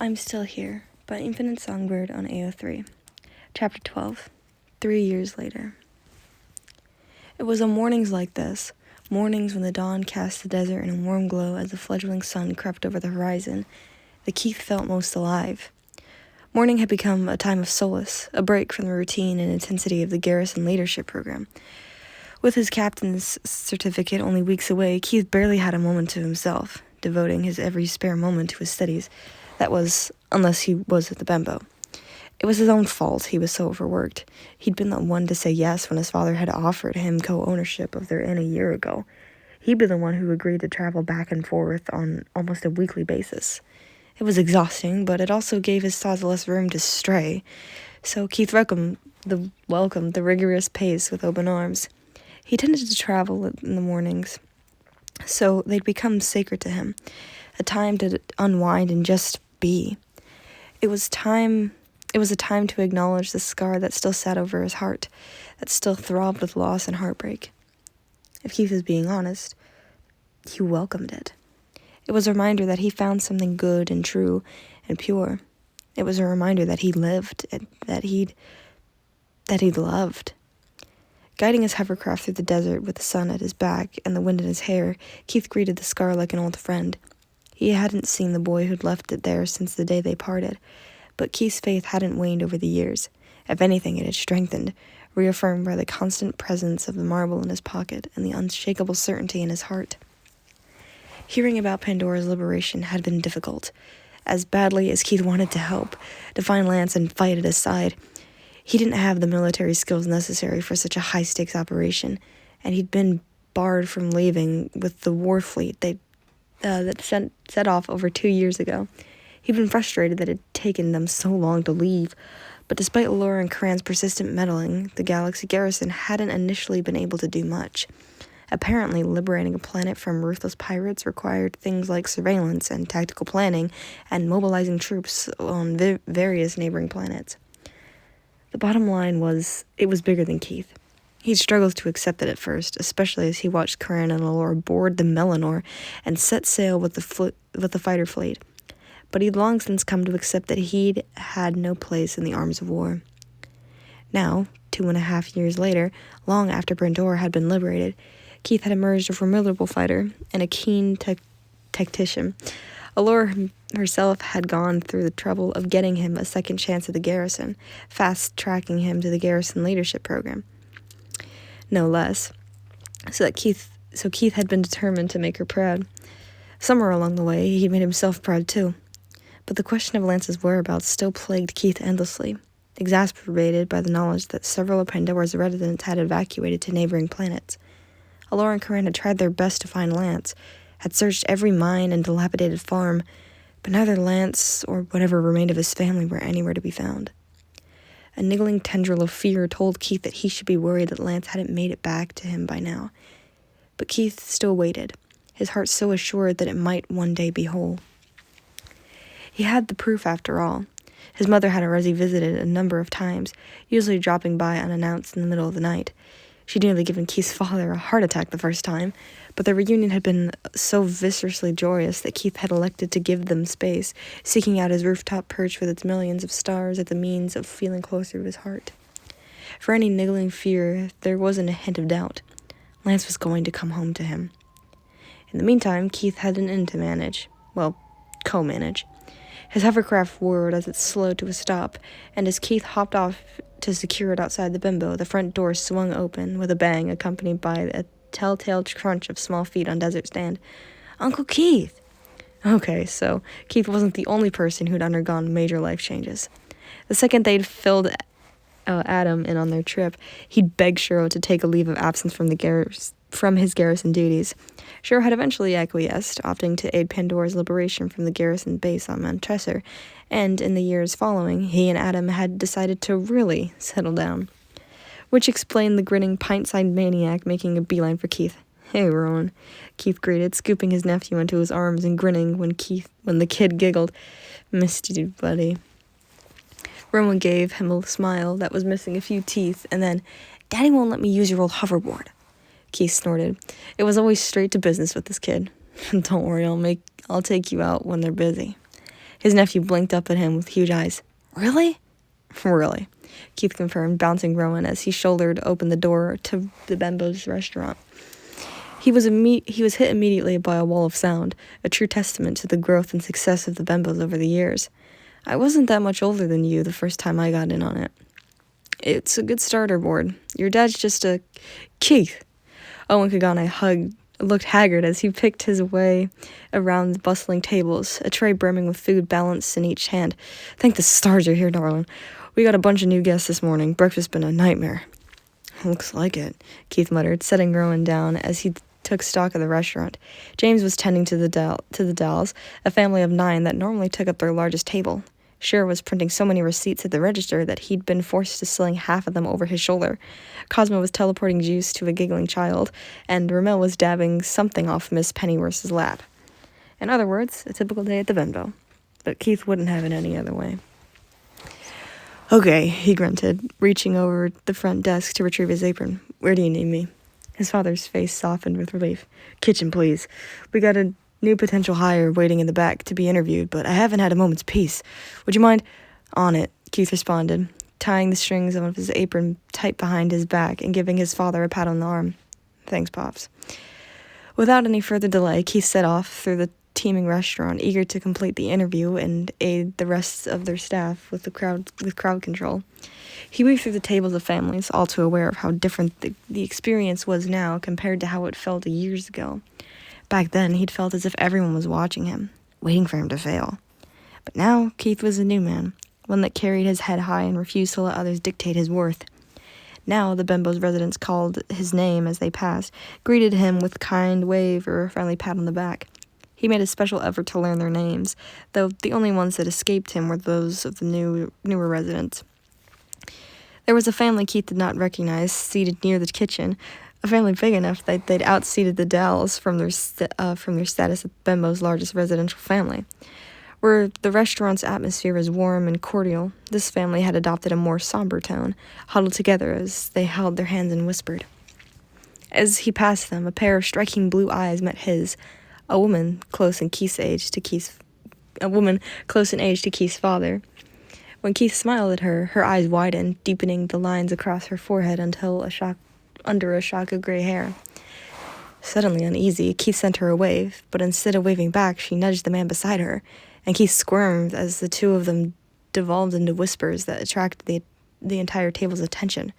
I'm Still Here by Infinite Songbird on AO3. Chapter 12, 3 years later. It was on mornings like this, mornings when the dawn cast the desert in a warm glow as the fledgling sun crept over the horizon, that Keith felt most alive. Morning had become a time of solace, a break from the routine and intensity of the garrison leadership program. With his captain's certificate only weeks away, Keith barely had a moment to himself, devoting his every spare moment to his studies. That was, unless he was at the Benbow. It was his own fault he was so overworked. He'd been the one to say yes when his father had offered him co-ownership of their inn a year ago. He'd been the one who agreed to travel back and forth on almost a weekly basis. It was exhausting, but it also gave his thoughts less room to stray. So Keith welcomed the rigorous pace with open arms. He tended to travel in the mornings, so they'd become sacred to him, a time to unwind and just be. It was a time to acknowledge the scar that still sat over his heart, that still throbbed with loss and heartbreak. If Keith was being honest, he welcomed it. It was a reminder that he found something good and true and pure. It was a reminder that he lived, that he'd loved. Guiding his hovercraft through the desert with the sun at his back and the wind in his hair, Keith greeted the scar like an old friend. He hadn't seen the boy who'd left it there since the day they parted, but Keith's faith hadn't waned over the years. If anything, it had strengthened, reaffirmed by the constant presence of the marble in his pocket and the unshakable certainty in his heart. Hearing about Pandora's liberation had been difficult. As badly as Keith wanted to help, to find Lance and fight at his side, he didn't have the military skills necessary for such a high-stakes operation, and he'd been barred from leaving with the war fleet that set off over 2 years ago. He'd been frustrated that it had taken them so long to leave, but despite Laura and Cran's persistent meddling, the Galaxy Garrison hadn't initially been able to do much. Apparently, liberating a planet from ruthless pirates required things like surveillance and tactical planning, and mobilizing troops on various neighboring planets. The bottom line was, it was bigger than Keith. He struggled to accept it at first, especially as he watched Cran and Laura board the Melanor and set sail with the fighter fleet. But he'd long since come to accept that he'd had no place in the arms of war. Now, 2.5 years later, long after Pandora had been liberated, Keith had emerged a formidable fighter and a keen tactician. Allura herself had gone through the trouble of getting him a second chance at the garrison, fast-tracking him to the garrison leadership program. No less. So Keith had been determined to make her proud. Somewhere along the way, he made himself proud too. But the question of Lance's whereabouts still plagued Keith endlessly, exacerbated by the knowledge that several of Pandora's residents had evacuated to neighboring planets. Allura and Corinne had tried their best to find Lance, had searched every mine and dilapidated farm, but neither Lance or whatever remained of his family were anywhere to be found. A niggling tendril of fear told Keith that he should be worried that Lance hadn't made it back to him by now. But Keith still waited, his heart so assured that it might one day be whole. He had the proof after all. His mother had already visited a number of times, usually dropping by unannounced in the middle of the night. She'd nearly given Keith's father a heart attack the first time, but their reunion had been so viscerally joyous that Keith had elected to give them space, seeking out his rooftop perch with its millions of stars as the means of feeling closer to his heart. For any niggling fear, there wasn't a hint of doubt. Lance was going to come home to him. In the meantime, Keith had an inn to manage. Well, co-manage. His hovercraft whirred as it slowed to a stop, and as Keith hopped off to secure it outside the Benbow, the front door swung open with a bang, accompanied by a telltale crunch of small feet on desert sand. Uncle Keith! Okay, so Keith wasn't the only person who'd undergone major life changes. The second they'd filled Adam in on their trip, he'd begged Shiro to take a leave of absence from his garrison duties. Shiro had eventually acquiesced, opting to aid Pandora's liberation from the garrison base on Mount Tresor, and in the years following, he and Adam had decided to really settle down. Which explained the grinning pint-sized maniac making a beeline for Keith. "Hey, Rowan," Keith greeted, scooping his nephew into his arms and grinning when the kid giggled. "Missed you, buddy." Rowan gave him a smile that was missing a few teeth, and then, "Daddy won't let me use your old hoverboard." Keith snorted. It was always straight to business with this kid. "Don't worry, I'll take you out when they're busy." His nephew blinked up at him with huge eyes. "Really?" "Really," Keith confirmed, bouncing Rowan as he shouldered open the door to the Benbow's restaurant. He was hit immediately by a wall of sound, a true testament to the growth and success of the Benbows over the years. "I wasn't that much older than you the first time I got in on it." "It's a good starter board. Your dad's just a..." "Keith!" Owen Kagane looked haggard as he picked his way around the bustling tables, a tray brimming with food balanced in each hand. "Thank the stars you're here, darling. We got a bunch of new guests this morning. Breakfast's been a nightmare." "Looks like it," Keith muttered, setting Rowan down as he took stock of the restaurant. James was tending to the Dalls, a family of 9 that normally took up their largest table. Shearer was printing so many receipts at the register that he'd been forced to sling half of them over his shoulder. Cosmo was teleporting juice to a giggling child, and Ramel was dabbing something off Miss Pennyworth's lap. In other words, a typical day at the Benbow. But Keith wouldn't have it any other way. "Okay," he grunted, reaching over the front desk to retrieve his apron. "Where do you need me?" His father's face softened with relief. "Kitchen, please. We got a new potential hire waiting in the back to be interviewed, but I haven't had a moment's peace. Would you mind?" "On it," Keith responded, tying the strings of his apron tight behind his back and giving his father a pat on the arm. "Thanks, Pops." Without any further delay, Keith set off through the teeming restaurant, eager to complete the interview and aid the rest of their staff with crowd control. He weaved through the tables of families, all too aware of how different the experience was now compared to how it felt years ago. Back then, he'd felt as if everyone was watching him, waiting for him to fail. But now, Keith was a new man, one that carried his head high and refused to let others dictate his worth. Now, the Benbow's residents called his name as they passed, greeted him with a kind wave or a friendly pat on the back. He made a special effort to learn their names, though the only ones that escaped him were those of the newer residents. There was a family Keith did not recognize, seated near the kitchen, a family big enough that they'd outseated the Dalls from their status as Benbow's largest residential family. Where the restaurant's atmosphere was warm and cordial, this family had adopted a more somber tone, huddled together as they held their hands and whispered. As he passed them, a pair of striking blue eyes met his, a woman close in age to Keith's father. When Keith smiled at her, her eyes widened, deepening the lines across her forehead until under a shock of gray hair. Suddenly uneasy, Keith sent her a wave, but instead of waving back, she nudged the man beside her, and Keith squirmed as the two of them devolved into whispers that attracted the entire table's attention.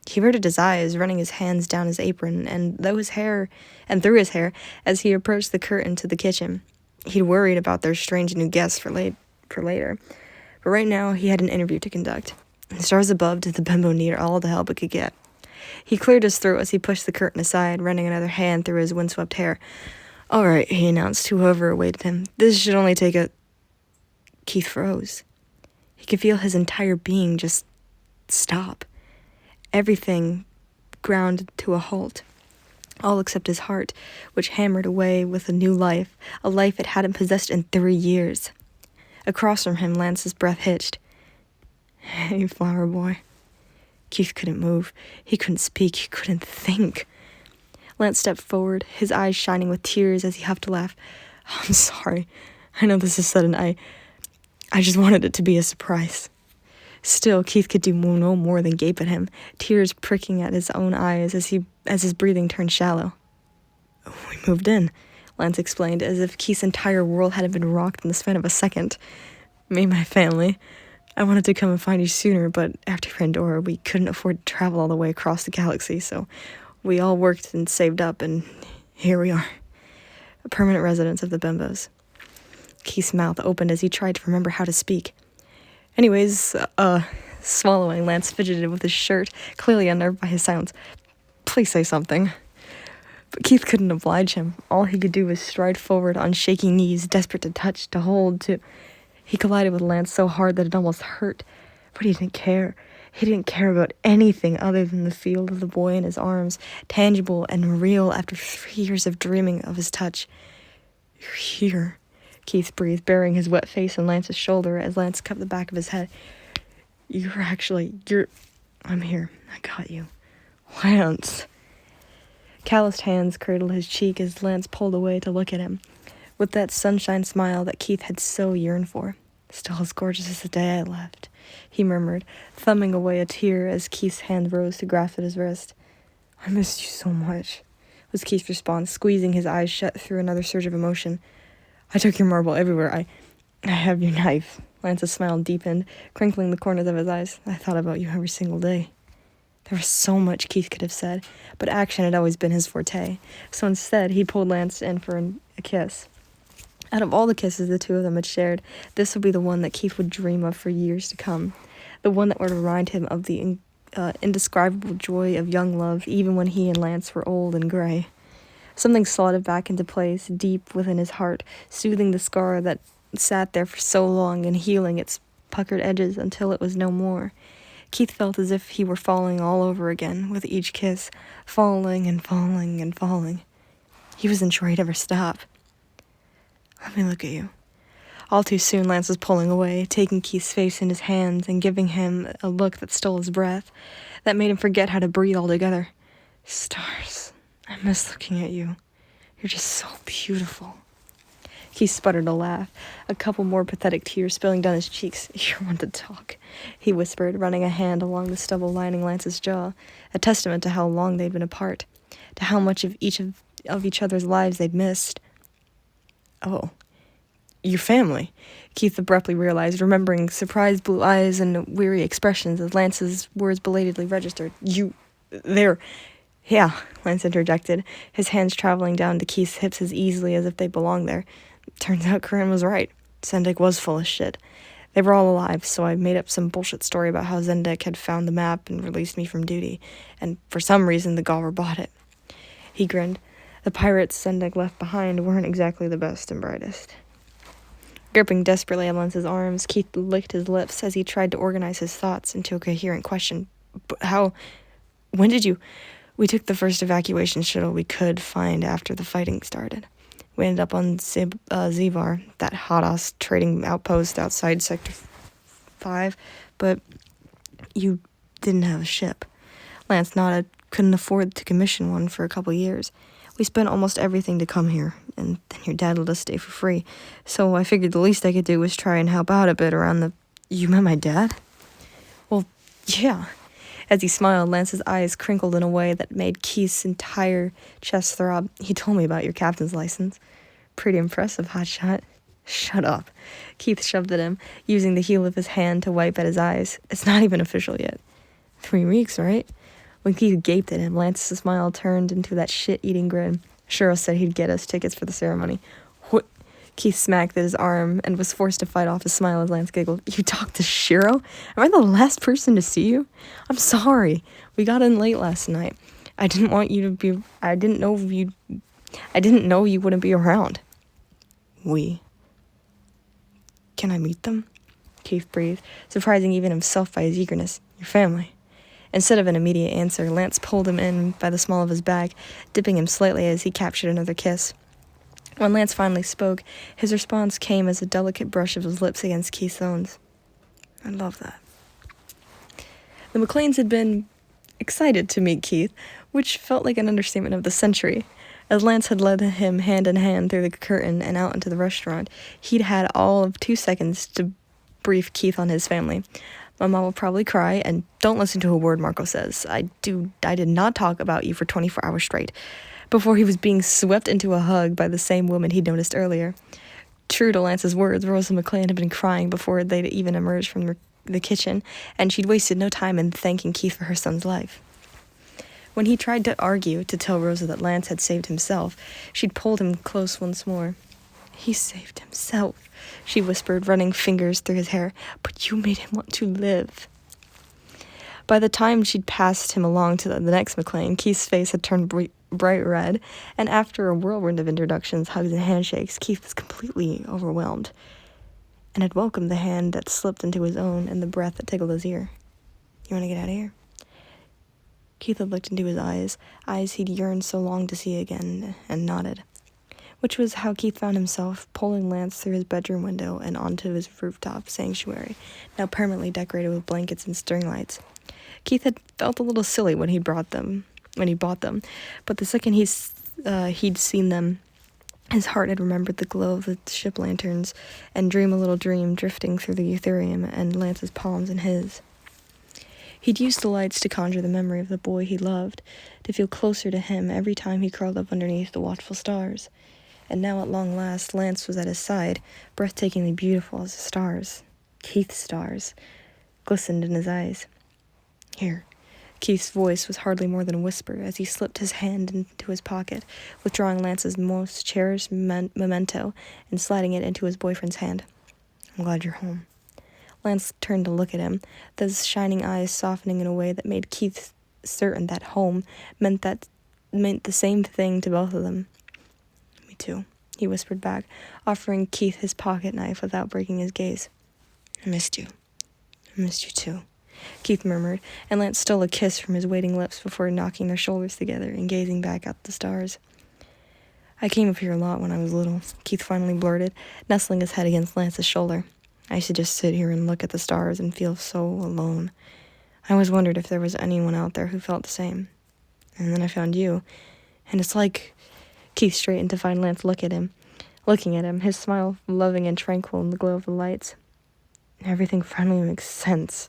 He averted his eyes, running his hands down his apron, and through his hair as he approached the curtain to the kitchen. He'd worried about their strange new guests for later, but right now he had an interview to conduct. The stars above did the Benbow need all the help it could get. He cleared his throat as he pushed the curtain aside, running another hand through his windswept hair. "All right," he announced to whoever awaited him. "This should only take a..." Keith froze. He could feel his entire being just stop. Everything ground to a halt. All except his heart, which hammered away with a new life, a life it hadn't possessed in 3 years. Across from him, Lance's breath hitched. "Hey, flower boy." Keith couldn't move. He couldn't speak. He couldn't think. Lance stepped forward, his eyes shining with tears as he huffed a laugh. "I'm sorry. I know this is sudden. I just wanted it to be a surprise." Still, Keith could do no more than gape at him, tears pricking at his own eyes as his breathing turned shallow. "We moved in," Lance explained, as if Keith's entire world hadn't been rocked in the span of a second. "Me and my family. I wanted to come and find you sooner, but after Pandora, we couldn't afford to travel all the way across the galaxy, so we all worked and saved up, and here we are. Permanent residents of the Benbows." Keith's mouth opened as he tried to remember how to speak. "Anyways, swallowing, Lance fidgeted with his shirt, clearly unnerved by his silence. "Please say something." But Keith couldn't oblige him. All he could do was stride forward on shaking knees, desperate to touch, to hold, to... He collided with Lance so hard that it almost hurt. But he didn't care. He didn't care about anything other than the feel of the boy in his arms, tangible and real after 3 years of dreaming of his touch. "You're here," Keith breathed, burying his wet face in Lance's shoulder as Lance cupped the back of his head. I'm here. I got you. Lance." Calloused hands cradled his cheek as Lance pulled away to look at him. with that sunshine smile that Keith had so yearned for. "Still as gorgeous as the day I left," he murmured, thumbing away a tear as Keith's hand rose to grasp at his wrist. "I missed you so much," was Keith's response, squeezing his eyes shut through another surge of emotion. "I took your marble everywhere. I have your knife." Lance's smile deepened, crinkling the corners of his eyes. "I thought about you every single day." There was so much Keith could have said, but action had always been his forte, so instead he pulled Lance in for a kiss. Out of all the kisses the two of them had shared, this would be the one that Keith would dream of for years to come, the one that would remind him of the indescribable joy of young love, even when he and Lance were old and gray. Something slotted back into place, deep within his heart, soothing the scar that sat there for so long and healing its puckered edges until it was no more. Keith felt as if he were falling all over again, with each kiss, falling and falling and falling. He wasn't sure he'd ever stop. "Let me look at you." All too soon, Lance was pulling away, taking Keith's face in his hands and giving him a look that stole his breath, that made him forget how to breathe altogether. "Stars, I miss looking at you. You're just so beautiful." He sputtered a laugh, a couple more pathetic tears spilling down his cheeks. "You're one to talk," he whispered, running a hand along the stubble lining Lance's jaw, a testament to how long they'd been apart, to how much of each other's lives they'd missed. "Oh, your family," Keith abruptly realized, remembering surprised blue eyes and weary expressions as Lance's words belatedly registered. They're... "Yeah," Lance interjected, his hands traveling down to Keith's hips as easily as if they belonged there. "Turns out Corinne was right. Zendek was full of shit. They were all alive, so I made up some bullshit story about how Zendek had found the map and released me from duty, and for some reason the Gauver bought it." He grinned. The pirates Zendek left behind weren't exactly the best and brightest. Gripping desperately at Lance's arms, Keith licked his lips as he tried to organize his thoughts into a coherent question. "But how... when did you..." "We took the first evacuation shuttle we could find after the fighting started. We ended up on Zivar, that hot-ass trading outpost outside Sector 5, but you didn't have a ship." Lance nodded. "Couldn't afford to commission one for a couple years. We spent almost everything to come here, and then your dad let us stay for free, so I figured the least I could do was try and help out a bit around the..." "You met my dad?" "Well, yeah." As he smiled, Lance's eyes crinkled in a way that made Keith's entire chest throb. "He told me about your captain's license. Pretty impressive, hotshot." "Shut up." Keith shoved at him, using the heel of his hand to wipe at his eyes. "It's not even official yet." 3 weeks, right?" When Keith gaped at him, Lance's smile turned into that shit-eating grin. "Shiro said he'd get us tickets for the ceremony." "What?" Keith smacked at his arm and was forced to fight off his smile as Lance giggled. "You talked to Shiro? Am I the last person to see you? I'm sorry. We got in late last night. I didn't know you wouldn't be around." "We? Can I meet them?" Keith breathed, surprising even himself by his eagerness. "Your family?" Instead of an immediate answer, Lance pulled him in by the small of his back, dipping him slightly as he captured another kiss. When Lance finally spoke, his response came as a delicate brush of his lips against Keith's own. "I love that." The McClains had been excited to meet Keith, which felt like an understatement of the century. As Lance had led him hand in hand through the curtain and out into the restaurant, he'd had all of 2 seconds to brief Keith on his family. "Mama will probably cry, and don't listen to a word Marco says. I did not talk about you for 24 hours straight," before he was being swept into a hug by the same woman he'd noticed earlier. True to Lance's words, Rosa McClain had been crying before they'd even emerged from the kitchen, and she'd wasted no time in thanking Keith for her son's life. When he tried to argue to tell Rosa that Lance had saved himself, she'd pulled him close once more. "He saved himself," she whispered, running fingers through his hair. "But you made him want to live." By the time she'd passed him along to the next McClain, Keith's face had turned bright red, and after a whirlwind of introductions, hugs, and handshakes, Keith was completely overwhelmed, and had welcomed the hand that slipped into his own and the breath that tickled his ear. "You want to get out of here?" Keith had looked into his eyes he'd yearned so long to see again, and nodded. Which was how Keith found himself pulling Lance through his bedroom window and onto his rooftop sanctuary, now permanently decorated with blankets and string lights. Keith had felt a little silly when he bought them, but the second he'd seen them, His heart had remembered the glow of the ship lanterns and dream a little dream drifting through the Ethereum and Lance's palms in his. He'd used the lights to conjure the memory of the boy he loved, to feel closer to him every time he curled up underneath the watchful stars. And now at long last, Lance was at his side, breathtakingly beautiful as the stars. Keith's stars glistened in his eyes. Here. Keith's voice was hardly more than a whisper as he slipped his hand into his pocket, withdrawing Lance's most cherished memento and sliding it into his boyfriend's hand. I'm glad you're home. Lance turned to look at him, those shining eyes softening in a way that made Keith certain that home meant the same thing to both of them. Me too, he whispered back, offering Keith his pocket knife without breaking his gaze. I missed you. I missed you too, Keith murmured, and Lance stole a kiss from his waiting lips before knocking their shoulders together and gazing back at the stars. I came up here a lot when I was little, Keith finally blurted, nestling his head against Lance's shoulder. I used to just sit here and look at the stars and feel so alone. I always wondered if there was anyone out there who felt the same. And then I found you, and it's like... Keith straightened to find Lance looking at him, his smile loving and tranquil in the glow of the lights. Everything finally makes sense,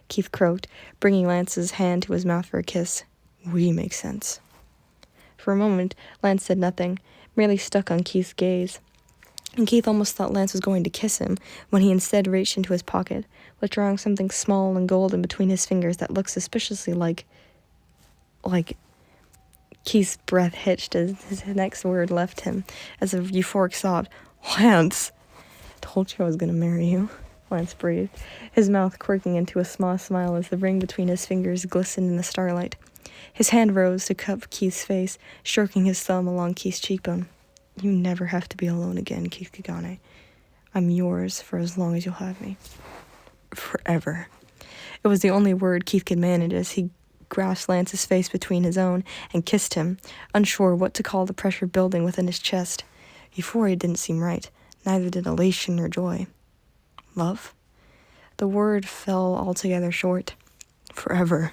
Keith croaked, bringing Lance's hand to his mouth for a kiss. We make sense. For a moment, Lance said nothing, merely stuck on Keith's gaze. And Keith almost thought Lance was going to kiss him, when he instead reached into his pocket, withdrawing something small and golden between his fingers that looked suspiciously like... Keith's breath hitched as his next word left him, as a euphoric sob. Lance! Told you I was going to marry you, Lance breathed, his mouth quirking into a small smile as the ring between his fingers glistened in the starlight. His hand rose to cup Keith's face, stroking his thumb along Keith's cheekbone. You never have to be alone again, Keith Kagane. I'm yours for as long as you'll have me. Forever. It was the only word Keith could manage as he grasped Lance's face between his own and kissed him, unsure what to call the pressure building within his chest. Euphoria didn't seem right, neither did elation or joy. Love? The word fell altogether short. Forever,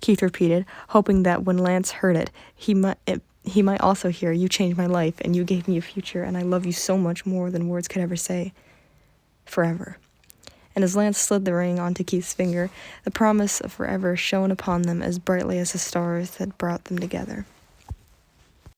Keith repeated, hoping that when Lance heard it, he might also hear, you changed my life, and you gave me a future, and I love you so much more than words could ever say. Forever. And as Lance slid the ring onto Keith's finger, the promise of forever shone upon them as brightly as the stars that brought them together.